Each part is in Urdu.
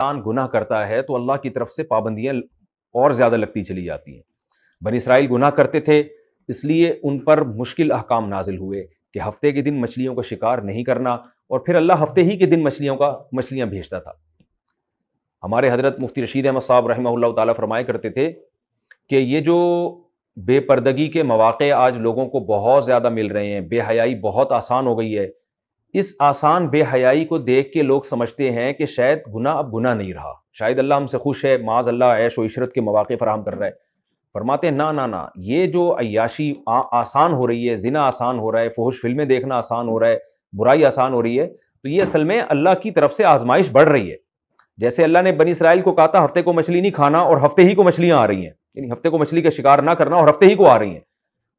انسان گناہ کرتا ہے تو اللہ کی طرف سے پابندیاں اور زیادہ لگتی چلی جاتی ہیں. بنی اسرائیل گناہ کرتے تھے، اس لیے ان پر مشکل احکام نازل ہوئے کہ ہفتے کے دن مچھلیوں کا شکار نہیں کرنا، اور پھر اللہ ہفتے ہی کے دن مچھلیاں بھیجتا تھا. ہمارے حضرت مفتی رشید احمد صاحب رحمہ اللہ تعالیٰ فرمایا کرتے تھے کہ یہ جو بے پردگی کے مواقع آج لوگوں کو بہت زیادہ مل رہے ہیں، بے حیائی بہت آسان ہو گئی ہے، اس آسان بے حیائی کو دیکھ کے لوگ سمجھتے ہیں کہ شاید گناہ اب گناہ نہیں رہا، شاید اللہ ہم سے خوش ہے، معاذ اللہ عیش و عشرت کے مواقع فراہم کر رہا ہے. فرماتے ہیں نہ، یہ جو عیاشی آسان ہو رہی ہے، زنا آسان ہو رہا ہے، فحش فلمیں دیکھنا آسان ہو رہا ہے، برائی آسان ہو رہی ہے، تو یہ اصل میں اللہ کی طرف سے آزمائش بڑھ رہی ہے. جیسے اللہ نے بنی اسرائیل کو کہا تھا ہفتے کو مچھلی نہیں کھانا، اور ہفتے ہی کو مچھلیاں آ رہی ہیں، یعنی ہفتے کو مچھلی کا شکار نہ کرنا اور ہفتے ہی کو آ رہی ہیں.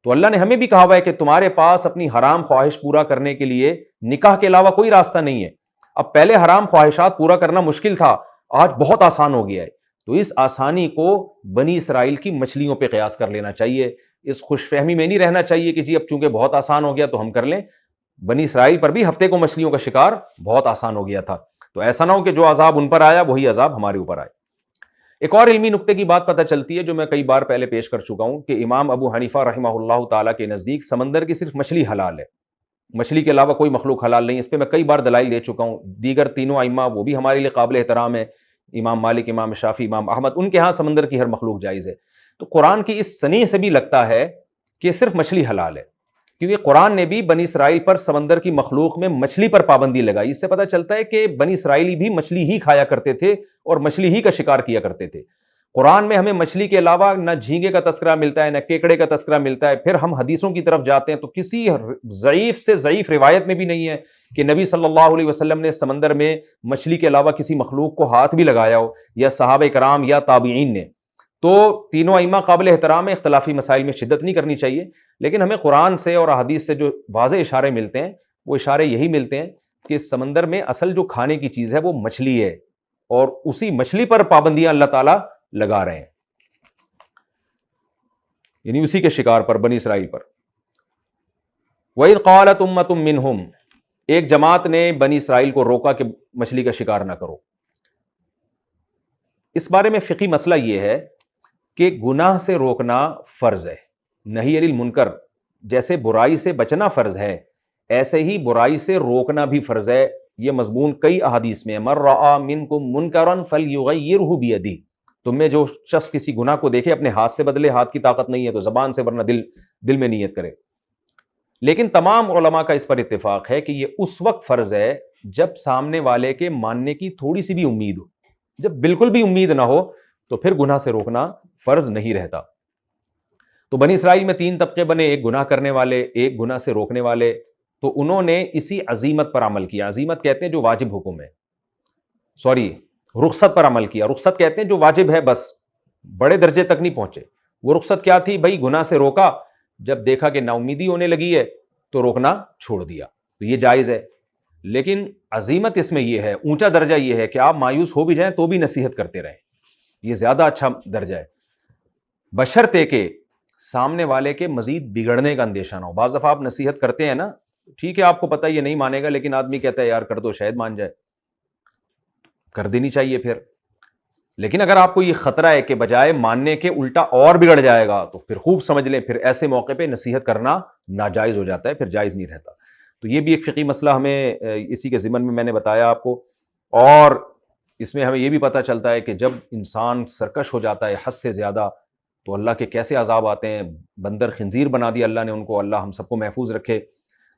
تو اللہ نے ہمیں بھی کہا ہوا ہے کہ تمہارے پاس اپنی حرام خواہش پورا کرنے کے لیے نکاح کے علاوہ کوئی راستہ نہیں ہے. اب پہلے حرام خواہشات پورا کرنا مشکل تھا، آج بہت آسان ہو گیا ہے. تو اس آسانی کو بنی اسرائیل کی مچھلیوں پہ قیاس کر لینا چاہیے. اس خوش فہمی میں نہیں رہنا چاہیے کہ جی اب چونکہ بہت آسان ہو گیا تو ہم کر لیں. بنی اسرائیل پر بھی ہفتے کو مچھلیوں کا شکار بہت آسان ہو گیا تھا، تو ایسا نہ ہو کہ جو عذاب ان پر آیا وہی عذاب ہمارے اوپر آئے. ایک اور علمی نکتے کی بات پتہ چلتی ہے جو میں کئی بار پہلے پیش کر چکا ہوں کہ امام ابو حنیفہ رحمہ اللہ تعالیٰ کے نزدیک سمندر کی صرف مچھلی حلال ہے، مچھلی کے علاوہ کوئی مخلوق حلال نہیں. اس پہ میں کئی بار دلائل دے چکا ہوں. دیگر تینوں ائمہ وہ بھی ہمارے لیے قابل احترام ہے، امام مالک، امام شافعی، امام احمد، ان کے ہاں سمندر کی ہر مخلوق جائز ہے. تو قرآن کی اس صنیع سے بھی لگتا ہے کہ صرف مچھلی حلال ہے، کیونکہ قرآن نے بھی بنی اسرائیل پر سمندر کی مخلوق میں مچھلی پر پابندی لگائی. اس سے پتہ چلتا ہے کہ بنی اسرائیلی بھی مچھلی ہی کھایا کرتے تھے اور مچھلی ہی کا شکار کیا کرتے تھے. قرآن میں ہمیں مچھلی کے علاوہ نہ جھینگے کا تذکرہ ملتا ہے، نہ کیکڑے کا تذکرہ ملتا ہے. پھر ہم حدیثوں کی طرف جاتے ہیں تو کسی ضعیف سے ضعیف روایت میں بھی نہیں ہے کہ نبی صلی اللہ علیہ وسلم نے سمندر میں مچھلی کے علاوہ کسی مخلوق کو ہاتھ بھی لگایا ہو، یا صحابہ کرام یا تابعین نے. تو تینوں ائمہ قابل احترام ہے، اختلافی مسائل میں شدت نہیں کرنی چاہیے، لیکن ہمیں قرآن سے اور احادیث سے جو واضح اشارے ملتے ہیں وہ اشارے یہی ملتے ہیں کہ سمندر میں اصل جو کھانے کی چیز ہے وہ مچھلی ہے، اور اسی مچھلی پر پابندیاں اللہ تعالیٰ لگا رہے ہیں، یعنی اسی کے شکار پر، بنی اسرائیل پر. وَإِذْ قَالَتْ أُمَّةٌ مِّنْهُمْ، ایک جماعت نے بنی اسرائیل کو روکا کہ مچھلی کا شکار نہ کرو. اس بارے میں فقہی مسئلہ یہ ہے کہ گناہ سے روکنا فرض ہے، نہی عن المنکر، جیسے برائی سے بچنا فرض ہے ایسے ہی برائی سے روکنا بھی فرض ہے. یہ مضمون کئی احادیث میں ہے، مَن رَأَىٰ مِنکُم مُنکَرًا فَلْیُغَیِّرْہُ بِیَدِہِ، تم میں جو شخص کسی گناہ کو دیکھے اپنے ہاتھ سے بدلے، ہاتھ کی طاقت نہیں ہے تو زبان سے، ورنہ دل میں نیت کرے. لیکن تمام علماء کا اس پر اتفاق ہے کہ یہ اس وقت فرض ہے جب سامنے والے کے ماننے کی تھوڑی سی بھی امید ہو. جب بالکل بھی امید نہ ہو تو پھر گناہ سے روکنا فرض نہیں رہتا. تو بنی اسرائیل میں 3 طبقے بنے، ایک گناہ کرنے والے، ایک گناہ سے روکنے والے. تو انہوں نے اسی عزیمت پر عمل کیا. عزیمت کہتے ہیں جو واجب حکم ہے، رخصت پر عمل کیا. رخصت کہتے ہیں جو واجب ہے، بس بڑے درجے تک نہیں پہنچے. وہ رخصت کیا تھی؟ بھائی گناہ سے روکا، جب دیکھا کہ نا امیدی ہونے لگی ہے تو روکنا چھوڑ دیا، تو یہ جائز ہے. لیکن عزیمت اس میں یہ ہے، اونچا درجہ یہ ہے کہ آپ مایوس ہو بھی جائیں تو بھی نصیحت کرتے رہیں، یہ زیادہ اچھا درجہ ہے، بشرطے کہ سامنے والے کے مزید بگڑنے کا اندیشہ نہ ہو. بعض دفعہ آپ نصیحت کرتے ہیں نا، ٹھیک ہے آپ کو پتہ یہ نہیں مانے گا، لیکن آدمی کہتا ہے یار کر دو شاید مان جائے، کر دینی چاہیے پھر. لیکن اگر آپ کو یہ خطرہ ہے کہ بجائے ماننے کے الٹا اور بگڑ جائے گا تو پھر خوب سمجھ لیں، پھر ایسے موقع پہ نصیحت کرنا ناجائز ہو جاتا ہے، پھر جائز نہیں رہتا. تو یہ بھی ایک فقہی مسئلہ ہمیں اسی کے ضمن میں نے بتایا آپ کو. اور اس میں ہمیں یہ بھی پتہ چلتا ہے کہ جب انسان سرکش ہو جاتا ہے حد سے زیادہ تو اللہ کے کیسے عذاب آتے ہیں. بندر خنزیر بنا دیا اللہ نے ان کو، اللہ ہم سب کو محفوظ رکھے.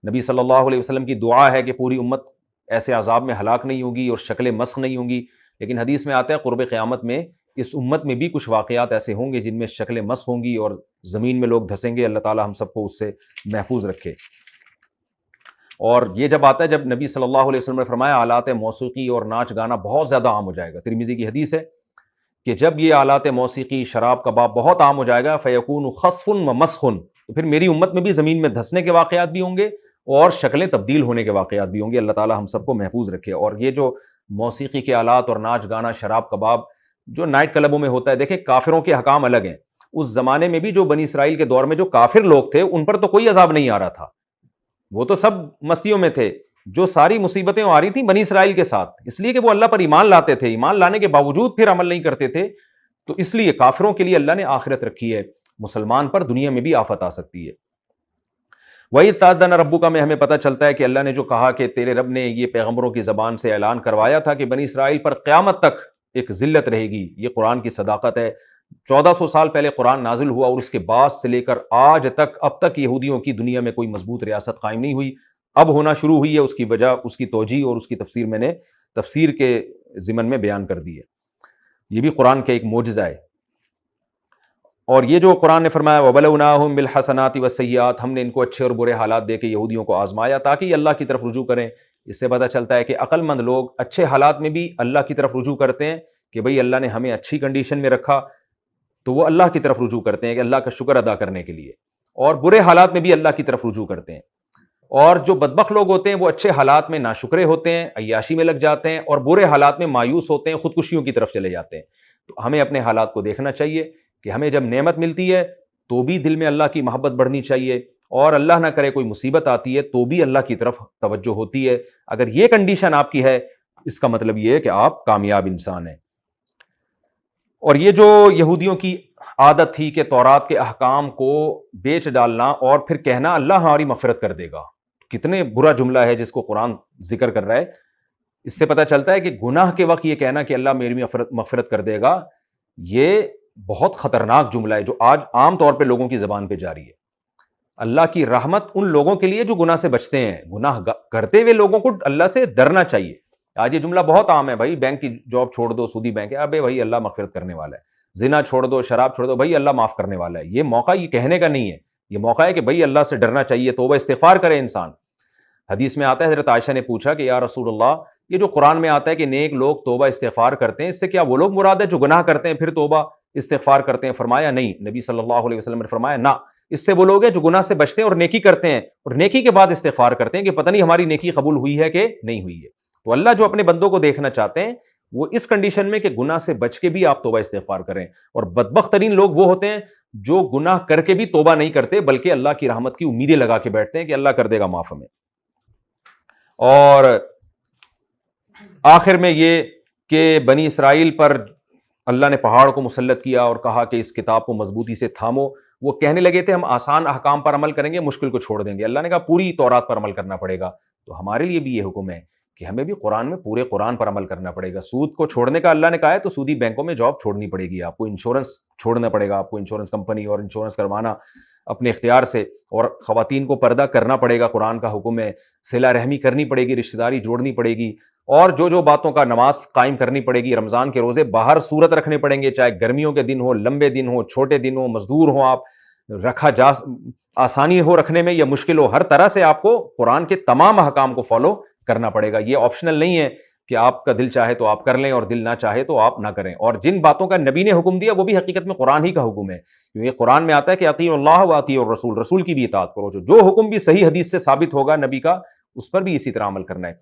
نبی صلی اللہ علیہ وسلم کی دعا ہے کہ پوری امت ایسے عذاب میں ہلاک نہیں ہوگی اور شکل مسخ نہیں ہوں گی. لیکن حدیث میں آتا ہے قرب قیامت میں اس امت میں بھی کچھ واقعات ایسے ہوں گے جن میں شکل مسخ ہوں گی اور زمین میں لوگ دھسیں گے. اللہ تعالی ہم سب کو اس سے محفوظ رکھے. اور یہ جب آتا ہے، جب نبی صلی اللہ علیہ وسلم نے فرمایا آلات موسیقی اور ناچ گانا بہت زیادہ عام ہو جائے گا، ترمذی کی حدیث ہے کہ جب یہ آلات موسیقی، شراب، کباب بہت عام ہو جائے گا، فیکون خسف و مسخ، تو پھر میری امت میں بھی زمین میں دھسنے کے واقعات بھی ہوں گے اور شکلیں تبدیل ہونے کے واقعات بھی ہوں گے. اللہ تعالی ہم سب کو محفوظ رکھے. اور یہ جو موسیقی کے آلات اور ناچ گانا، شراب، کباب جو نائٹ کلبوں میں ہوتا ہے، دیکھیں کافروں کے حکام الگ ہیں. اس زمانے میں بھی جو بنی اسرائیل کے دور میں جو کافر لوگ تھے ان پر تو کوئی عذاب نہیں آ رہا تھا، وہ تو سب مستیوں میں تھے. جو ساری مصیبتیں آ رہی تھیں بنی اسرائیل کے ساتھ، اس لیے کہ وہ اللہ پر ایمان لاتے تھے، ایمان لانے کے باوجود پھر عمل نہیں کرتے تھے، تو اس لیے کافروں کے لیے اللہ نے آخرت رکھی ہے، مسلمان پر دنیا میں بھی آفت آ سکتی ہے۔ وہی تاذن ربک میں ہمیں پتہ چلتا ہے کہ اللہ نے جو کہا کہ تیرے رب نے یہ پیغمبروں کی زبان سے اعلان کروایا تھا کہ بنی اسرائیل پر قیامت تک ایک ذلت رہے گی، یہ قرآن کی صداقت ہے۔ 1400 سال پہلے قرآن نازل ہوا اور اس کے بعد سے لے کر آج تک اب تک یہودیوں کی دنیا میں کوئی مضبوط ریاست قائم نہیں ہوئی، اب ہونا شروع ہوئی ہے۔ اس کی وجہ، اس کی توجیہ اور اس کی تفسیر میں نے تفسیر کے ضمن میں بیان کر دی ہے۔ یہ بھی قرآن کا ایک معجزہ ہے۔ اور یہ جو قرآن نے فرمایا وَبَلَوْنَاهُمْ بِالْحَسَنَاتِ وَالسَّيِّئَاتِ، ہم نے ان کو اچھے اور برے حالات دے کے یہودیوں کو آزمایا تاکہ یہ اللہ کی طرف رجوع کریں۔ اس سے پتہ چلتا ہے کہ عقل مند لوگ اچھے حالات میں بھی اللہ کی طرف رجوع کرتے ہیں کہ بھئی اللہ نے ہمیں اچھی کنڈیشن میں رکھا، تو وہ اللہ کی طرف رجوع کرتے ہیں کہ اللہ کا شکر ادا کرنے کے لیے، اور برے حالات میں بھی اللہ کی طرف رجوع کرتے ہیں۔ اور جو بدبخت لوگ ہوتے ہیں وہ اچھے حالات میں ناشکرے ہوتے ہیں، عیاشی میں لگ جاتے ہیں، اور برے حالات میں مایوس ہوتے ہیں، خودکشیوں کی طرف چلے جاتے ہیں۔ تو ہمیں اپنے حالات کو دیکھنا چاہیے کہ ہمیں جب نعمت ملتی ہے تو بھی دل میں اللہ کی محبت بڑھنی چاہیے، اور اللہ نہ کرے کوئی مصیبت آتی ہے تو بھی اللہ کی طرف توجہ ہوتی ہے۔ اگر یہ کنڈیشن آپ کی ہے، اس کا مطلب یہ ہے کہ آپ کامیاب انسان ہیں۔ اور یہ جو یہودیوں کی عادت تھی کہ تورات کے احکام کو بیچ ڈالنا اور پھر کہنا اللہ ہماری مغفرت کر دے گا، کتنے برا جملہ ہے جس کو قرآن ذکر کر رہا ہے۔ اس سے پتہ چلتا ہے کہ گناہ کے وقت یہ کہنا کہ اللہ میری مغفرت کر دے گا، یہ بہت خطرناک جملہ ہے جو آج عام طور پہ لوگوں کی زبان پہ جاری ہے۔ اللہ کی رحمت ان لوگوں کے لیے جو گناہ سے بچتے ہیں، گناہ کرتے ہوئے لوگوں کو اللہ سے ڈرنا چاہیے۔ آج یہ جملہ بہت عام ہے، بھائی بینک کی جاب چھوڑ دو، سودی بینک ہے، ابے بھائی اللہ مغفرت کرنے والا ہے۔ زنا چھوڑ دو، شراب چھوڑ دو، بھائی اللہ معاف کرنے والا ہے۔ یہ موقع یہ کہنے کا نہیں ہے، یہ موقع ہے کہ بھائی اللہ سے ڈرنا چاہیے، توبہ استغفار کرے انسان۔ حدیث میں آتا ہے، حضرت عائشہ نے پوچھا کہ یا رسول اللہ، یہ جو قرآن میں آتا ہے کہ نیک لوگ توبہ استغفار کرتے ہیں، اس سے کیا وہ لوگ مراد ہے جو گناہ کرتے ہیں پھر توبہ استغفار کرتے ہیں؟ فرمایا نہیں، نبی صلی اللہ علیہ وسلم نے فرمایا نہ، اس سے وہ لوگ ہیں جو گناہ سے بچتے ہیں اور نیکی کرتے ہیں، اور نیکی کے بعد استغفار کرتے ہیں کہ پتہ نہیں ہماری نیکی قبول ہوئی ہے کہ نہیں ہوئی ہے۔ تو اللہ جو اپنے بندوں کو دیکھنا چاہتے ہیں وہ اس کنڈیشن میں کہ گناہ سے بچ کے بھی آپ توبہ استغفار کریں، اور بدبخت ترین لوگ وہ ہوتے ہیں جو گناہ کر کے بھی توبہ نہیں کرتے بلکہ اللہ کی رحمت کی امیدیں لگا کے بیٹھتے ہیں کہ اللہ کر دے گا معاف ہمیں۔ اور آخر میں یہ کہ بنی اسرائیل پر اللہ نے پہاڑ کو مسلط کیا اور کہا کہ اس کتاب کو مضبوطی سے تھامو۔ وہ کہنے لگے تھے ہم آسان احکام پر عمل کریں گے، مشکل کو چھوڑ دیں گے۔ اللہ نے کہا پوری تورات پر عمل کرنا پڑے گا۔ تو ہمارے لیے بھی یہ حکم ہے کہ ہمیں بھی قرآن میں پورے قرآن پر عمل کرنا پڑے گا۔ سود کو چھوڑنے کا اللہ نے کہا ہے تو سودی بینکوں میں جاب چھوڑنی پڑے گی، آپ کو انشورنس چھوڑنا پڑے گا، آپ کو انشورنس کمپنی اور انشورنس کروانا اپنے اختیار سے، اور خواتین کو پردہ کرنا پڑے گا، قرآن کا حکم ہے۔ صلہ رحمی کرنی پڑے گی، رشتہ داری جوڑنی پڑے گی، اور جو باتوں کا نماز قائم کرنی پڑے گی، رمضان کے روزے باہر صورت رکھنے پڑیں گے، چاہے گرمیوں کے دن ہو، لمبے دن ہو، چھوٹے دن ہو، مزدور ہو آپ، رکھا جا آسانی ہو رکھنے میں یا مشکل ہو، ہر طرح سے آپ کو قرآن کے تمام احکام کو فالو کرنا پڑے گا۔ یہ آپشنل نہیں ہے کہ آپ کا دل چاہے تو آپ کر لیں اور دل نہ چاہے تو آپ نہ کریں۔ اور جن باتوں کا نبی نے حکم دیا وہ بھی حقیقت میں قرآن ہی کا حکم ہے، کیونکہ قرآن میں آتا ہے کہ اطیعوا اللہ و اطیعوا الرسول، رسول کی بھی اطاعت کرو۔ جو حکم بھی صحیح حدیث سے ثابت ہوگا نبی کا، اس پر بھی اسی طرح عمل کرنا ہے۔